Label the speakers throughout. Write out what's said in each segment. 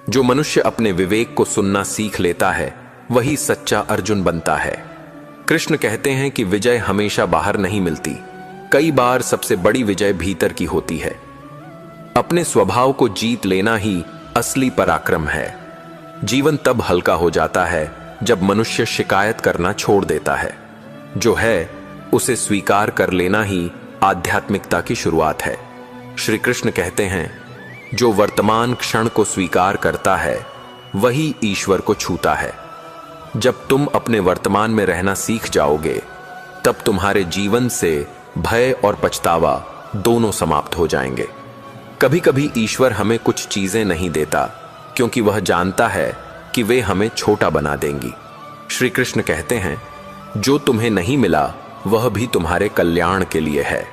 Speaker 1: जो मनुष्य अपने विवेक को सुनना सीख लेता है वही सच्चा अर्जुन बनता है। कृष्ण कहते हैं कि विजय हमेशा बाहर नहीं मिलती, कई बार सबसे बड़ी विजय भीतर की होती है। अपने स्वभाव को जीत लेना ही असली पराक्रम है। जीवन तब हल्का हो जाता है जब मनुष्य शिकायत करना छोड़ देता है। जो है उसे स्वीकार कर लेना ही आध्यात्मिकता की शुरुआत है। श्री कृष्ण कहते हैं, जो वर्तमान क्षण को स्वीकार करता है वही ईश्वर को छूता है। जब तुम अपने वर्तमान में रहना सीख जाओगे तब तुम्हारे जीवन से भय और पछतावा दोनों समाप्त हो जाएंगे। कभी कभी ईश्वर हमें कुछ चीजें नहीं देता क्योंकि वह जानता है कि वे हमें छोटा बना देंगी। श्री कृष्ण कहते हैं, जो तुम्हें नहीं मिला वह भी तुम्हारे कल्याण के लिए है।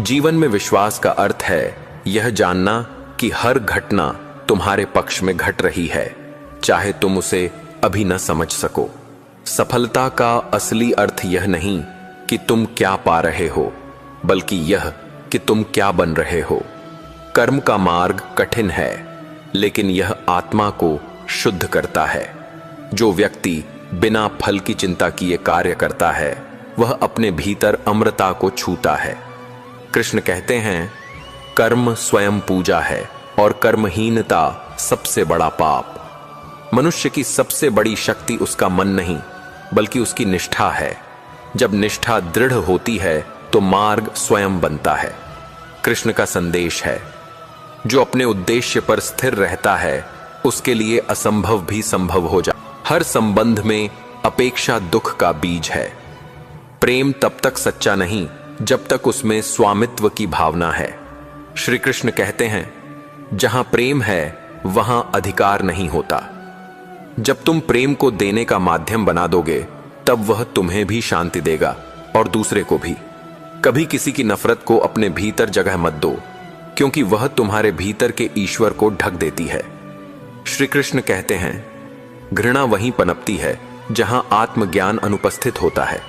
Speaker 1: जीवन में विश्वास का अर्थ है यह जानना कि हर घटना तुम्हारे पक्ष में घट रही है, चाहे तुम उसे अभी न समझ सको। सफलता का असली अर्थ यह नहीं कि तुम क्या पा रहे हो, बल्कि यह कि तुम क्या बन रहे हो। कर्म का मार्ग कठिन है, लेकिन यह आत्मा को शुद्ध करता है। जो व्यक्ति बिना फल की चिंता किए कार्य करता है वह अपने भीतर अमृता को छूता है। कृष्ण कहते हैं, कर्म स्वयं पूजा है और कर्महीनता सबसे बड़ा पाप। मनुष्य की सबसे बड़ी शक्ति उसका मन नहीं बल्कि उसकी निष्ठा है। जब निष्ठा दृढ़ होती है तो मार्ग स्वयं बनता है। कृष्ण का संदेश है, जो अपने उद्देश्य पर स्थिर रहता है उसके लिए असंभव भी संभव हो जाए। हर संबंध में अपेक्षा दुख का बीज है। प्रेम तब तक सच्चा नहीं जब तक उसमें स्वामित्व की भावना है। श्री कृष्ण कहते हैं, जहां प्रेम है वहां अधिकार नहीं होता। जब तुम प्रेम को देने का माध्यम बना दोगे तब वह तुम्हें भी शांति देगा और दूसरे को भी। कभी किसी की नफरत को अपने भीतर जगह मत दो, क्योंकि वह तुम्हारे भीतर के ईश्वर को ढक देती है। श्री कृष्ण कहते हैं, घृणा वहीं पनपती है जहां आत्मज्ञान अनुपस्थित होता है।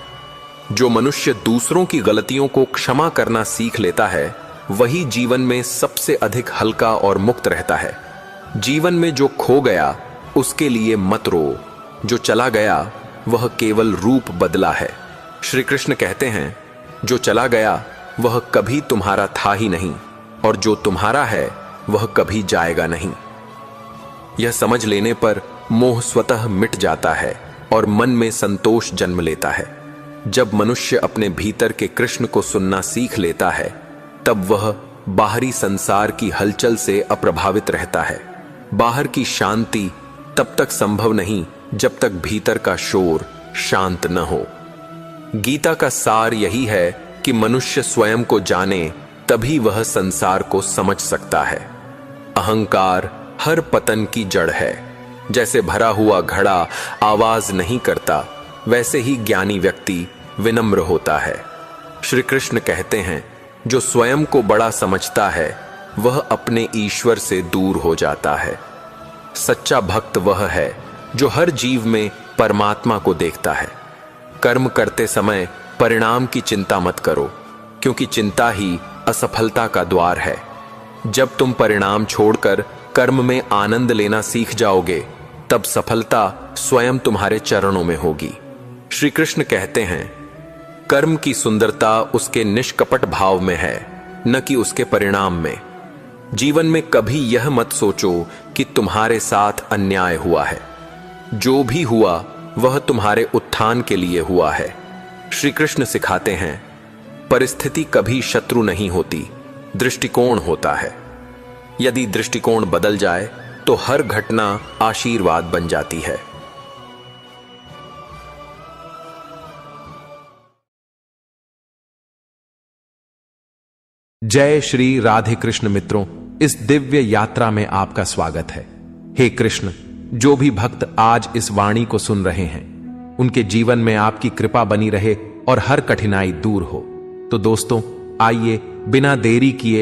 Speaker 1: जो मनुष्य दूसरों की गलतियों को क्षमा करना सीख लेता है वही जीवन में सबसे अधिक हल्का और मुक्त रहता है। जीवन में जो खो गया उसके लिए मत रो, जो चला गया वह केवल रूप बदला है। श्री कृष्ण कहते हैं, जो चला गया वह कभी तुम्हारा था ही नहीं और जो तुम्हारा है वह कभी जाएगा नहीं। यह समझ लेने पर मोह स्वतः मिट जाता है और मन में संतोष जन्म लेता है। जब मनुष्य अपने भीतर के कृष्ण को सुनना सीख लेता है तब वह बाहरी संसार की हलचल से अप्रभावित रहता है। बाहर की शांति तब तक संभव नहीं जब तक भीतर का शोर शांत न हो। गीता का सार यही है कि मनुष्य स्वयं को जाने तभी वह संसार को समझ सकता है। अहंकार हर पतन की जड़ है। जैसे भरा हुआ घड़ा आवाज नहीं करता, वैसे ही ज्ञानी व्यक्ति विनम्र होता है। श्री कृष्ण कहते हैं, जो स्वयं को बड़ा समझता है वह अपने ईश्वर से दूर हो जाता है। सच्चा भक्त वह है जो हर जीव में परमात्मा को देखता है। कर्म करते समय परिणाम की चिंता मत करो, क्योंकि चिंता ही असफलता का द्वार है। जब तुम परिणाम छोड़कर कर्म में आनंद लेना सीख जाओगे तब सफलता स्वयं तुम्हारे चरणों में होगी। श्री कृष्ण कहते हैं, कर्म की सुंदरता उसके निष्कपट भाव में है, न कि उसके परिणाम में। जीवन में कभी यह मत सोचो कि तुम्हारे साथ अन्याय हुआ है। जो भी हुआ वह तुम्हारे उत्थान के लिए हुआ है। श्री कृष्ण सिखाते हैं, परिस्थिति कभी शत्रु नहीं होती, दृष्टिकोण होता है। यदि दृष्टिकोण बदल जाए तो हर घटना आशीर्वाद बन जाती है।
Speaker 2: जय श्री राधे कृष्ण मित्रों, इस दिव्य यात्रा में आपका स्वागत है। हे कृष्ण, जो भी भक्त आज इस वाणी को सुन रहे हैं उनके जीवन में आपकी कृपा बनी रहे और हर कठिनाई दूर हो। तो दोस्तों, आइए बिना देरी किए